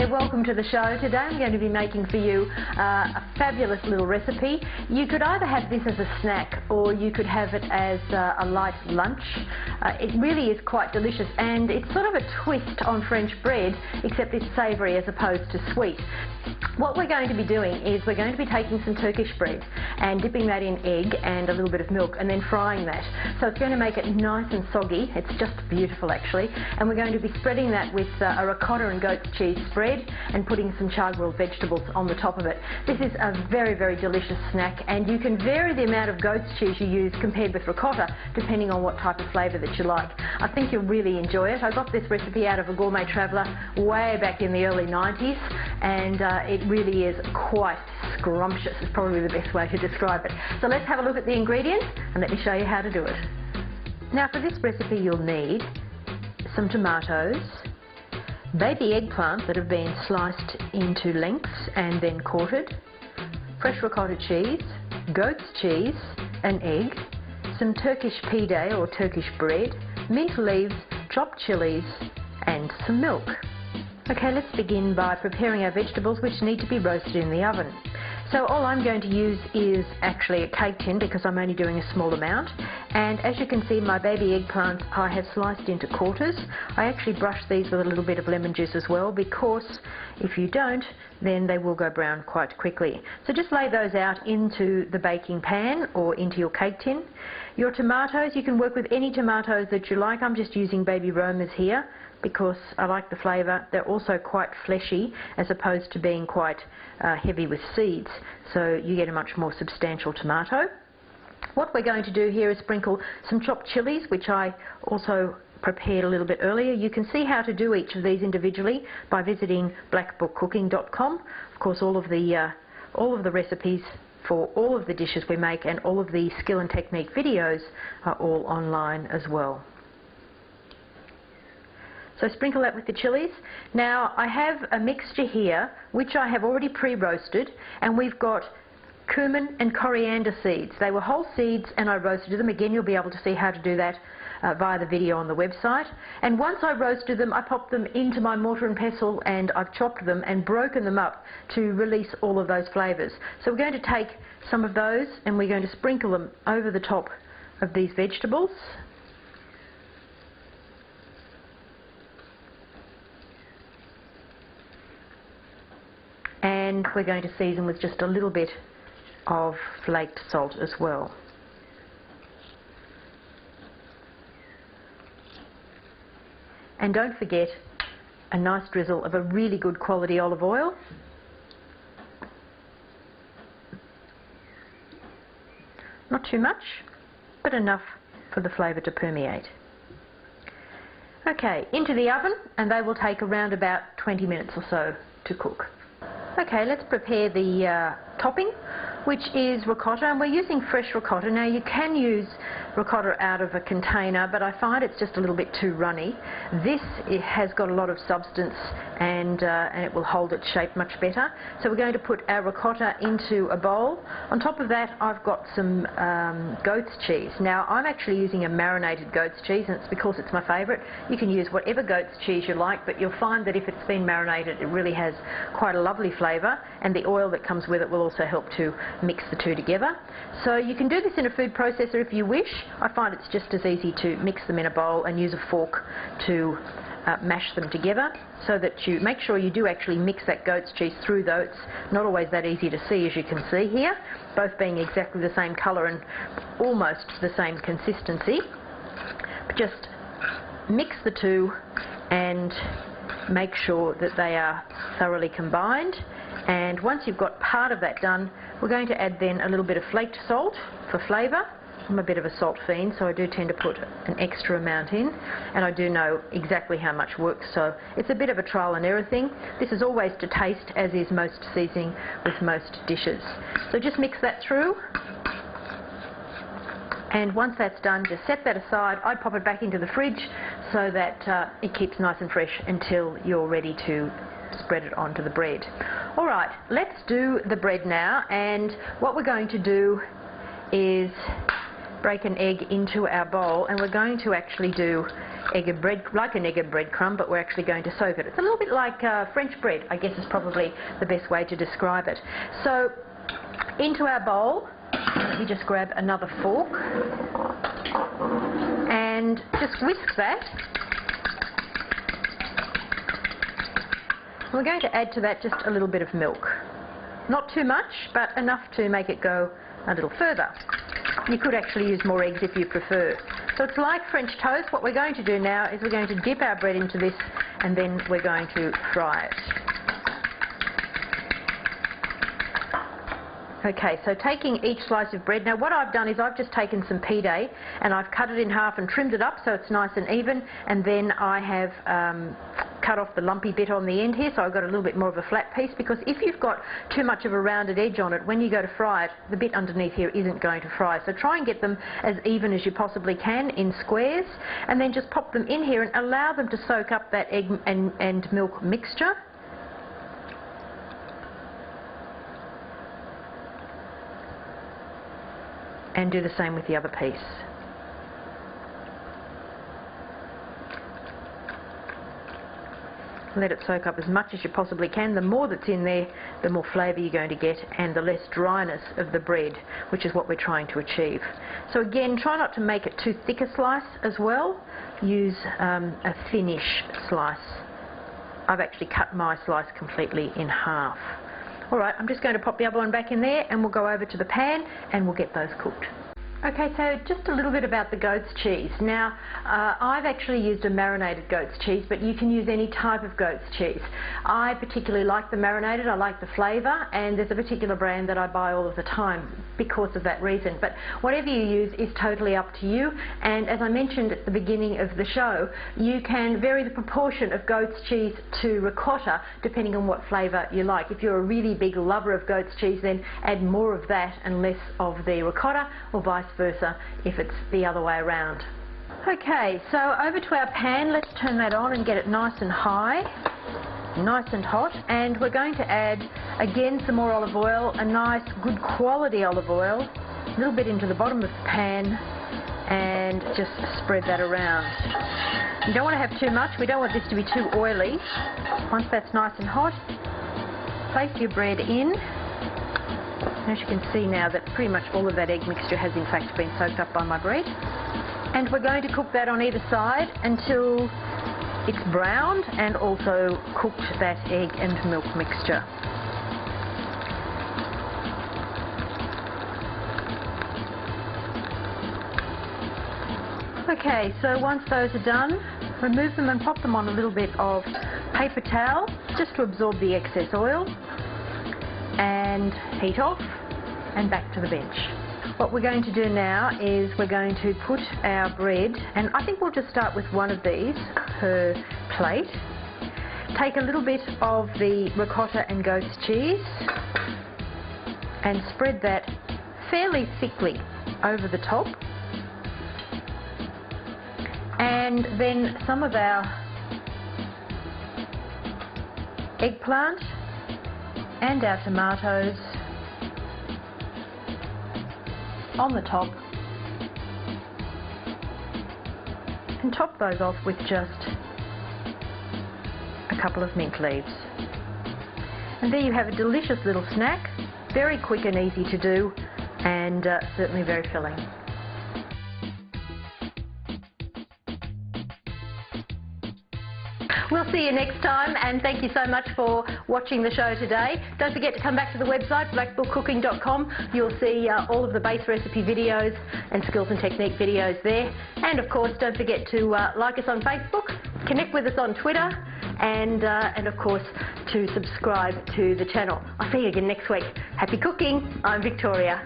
welcome to the show. Today I'm going to be making for you a fabulous little recipe. You could either have this as a snack or you could have it as a light lunch. It really is quite delicious, and it's sort of a twist on French bread, except it's savoury as opposed to sweet. What we're going to be doing is we're going to be taking some Turkish bread and dipping that in egg and a little bit of milk and then frying that. So it's going to make it nice and soggy. It's just beautiful actually. And we're going to be spreading that with a ricotta and goat's cheese spread and putting some char-grilled vegetables on the top of it. This is a very, very delicious snack, and you can vary the amount of goat's cheese you use compared with ricotta depending on what type of flavour that you like. I think you'll really enjoy it. I got this recipe out of a gourmet traveller way back in the early 90s, and it really is quite scrumptious. Is probably the best way to describe it. So let's have a look at the ingredients and let me show you how to do it. Now for this recipe you'll need some tomatoes, baby eggplant that have been sliced into lengths and then quartered, fresh ricotta cheese, goat's cheese, an egg, some Turkish pide or Turkish bread, mint leaves, chopped chilies and some milk. Okay, let's begin by preparing our vegetables, which need to be roasted in the oven. So all I'm going to use is actually a cake tin because I'm only doing a small amount. And as you can see, my baby eggplants I have sliced into quarters. I actually brush these with a little bit of lemon juice as well, because if you don't, then they will go brown quite quickly. So just lay those out into the baking pan or into your cake tin. Your tomatoes, you can work with any tomatoes that you like. I'm just using baby Romas here because I like the flavour. They're also quite fleshy as opposed to being quite heavy with seeds, so you get a much more substantial tomato. What we're going to do here is sprinkle some chopped chilies, which I also prepared a little bit earlier. You can see how to do each of these individually by visiting blackbookcooking.com. Of course, all of the recipes for all of the dishes we make and all of the skill and technique videos are all online as well. So sprinkle that with the chilies. Now I have a mixture here which I have already pre-roasted, and we've got cumin and coriander seeds. They were whole seeds and I roasted them. Again, you'll be able to see how to do that via the video on the website. And once I roasted them, I popped them into my mortar and pestle and I've chopped them and broken them up to release all of those flavours. So we're going to take some of those and we're going to sprinkle them over the top of these vegetables. And we're going to season with just a little bit of flaked salt as well. And don't forget a nice drizzle of a really good quality olive oil. Not too much, but enough for the flavour to permeate. Okay, into the oven, and they will take around about 20 minutes or so to cook. Okay, let's prepare the topping, which is ricotta, and we're using fresh ricotta. Now you can use ricotta out of a container, but I find it's just a little bit too runny. This, it has got a lot of substance and it will hold its shape much better. So we're going to put our ricotta into a bowl. On top of that I've got some goat's cheese. Now I'm actually using a marinated goat's cheese, and it's because it's my favourite. You can use whatever goat's cheese you like, but you'll find that if it's been marinated it really has quite a lovely flavour, and the oil that comes with it will also help to mix the two together. So you can do this in a food processor if you wish. I find it's just as easy to mix them in a bowl and use a fork to mash them together, so that you make sure you do actually mix that goat's cheese through, though it's not always that easy to see, as you can see here, both being exactly the same colour and almost the same consistency. But just mix the two and make sure that they are thoroughly combined. And once you've got part of that done, we're going to add then a little bit of flaked salt for flavour. I'm a bit of a salt fiend, so I do tend to put an extra amount in, and I do know exactly how much works, so it's a bit of a trial and error thing. This is always to taste, as is most seasoning with most dishes. So just mix that through, and once that's done, just set that aside. I pop it back into the fridge so that it keeps nice and fresh until you're ready to spread it onto the bread. Alright, let's do the bread now, and what we're going to do is break an egg into our bowl, and we're going to actually do egg and bread, like an egg and breadcrumb, but we're actually going to soak it. It's a little bit like French bread, I guess is probably the best way to describe it. So into our bowl, let me just grab another fork and just whisk that. We're going to add to that just a little bit of milk. Not too much, but enough to make it go a little further. You could actually use more eggs if you prefer. So it's like French toast. What we're going to do now is we're going to dip our bread into this, and then we're going to fry it. Okay, so taking each slice of bread, now what I've done is I've just taken some pea and I've cut it in half and trimmed it up so it's nice and even, and then I have cut off the lumpy bit on the end here, so I've got a little bit more of a flat piece, because if you've got too much of a rounded edge on it, when you go to fry it, the bit underneath here isn't going to fry. So try and get them as even as you possibly can in squares, and then just pop them in here and allow them to soak up that egg and milk mixture. And do the same with the other piece. Let it soak up as much as you possibly can. The more that's in there, the more flavour you're going to get, and the less dryness of the bread, which is what we're trying to achieve. So again, try not to make it too thick a slice as well. Use a thinnish slice. I've actually cut my slice completely in half. Alright, I'm just going to pop the other one back in there, and we'll go over to the pan and we'll get those cooked. Okay, so just a little bit about the goat's cheese. Now, I've actually used a marinated goat's cheese, but you can use any type of goat's cheese. I particularly like the marinated, I like the flavour, and there's a particular brand that I buy all of the time because of that reason. But whatever you use is totally up to you, and as I mentioned at the beginning of the show, you can vary the proportion of goat's cheese to ricotta depending on what flavour you like. If you're a really big lover of goat's cheese, then add more of that and less of the ricotta, or vice versa if it's the other way around. Okay, so over to our pan, let's turn that on and get it nice and high, nice and hot, and we're going to add again some more olive oil, a nice good quality olive oil, a little bit into the bottom of the pan, and just spread that around. You don't want to have too much, we don't want this to be too oily. Once that's nice and hot, place your bread in. As you can see now that pretty much all of that egg mixture has in fact been soaked up by my bread. And we're going to cook that on either side until it's browned and also cooked that egg and milk mixture. Okay, so once those are done, remove them and pop them on a little bit of paper towel just to absorb the excess oil, and heat off and back to the bench. What we're going to do now is we're going to put our bread, and I think we'll just start with one of these per plate. Take a little bit of the ricotta and goat's cheese and spread that fairly thickly over the top, and then some of our eggplant and our tomatoes on the top, and top those off with just a couple of mint leaves. And there you have a delicious little snack, very quick and easy to do, and certainly very filling. We'll see you next time, and thank you so much for watching the show today. Don't forget to come back to the website, blackbookcooking.com. You'll see all of the base recipe videos and skills and technique videos there. And of course, don't forget to like us on Facebook, connect with us on Twitter, and of course to subscribe to the channel. I'll see you again next week. Happy cooking. I'm Victoria.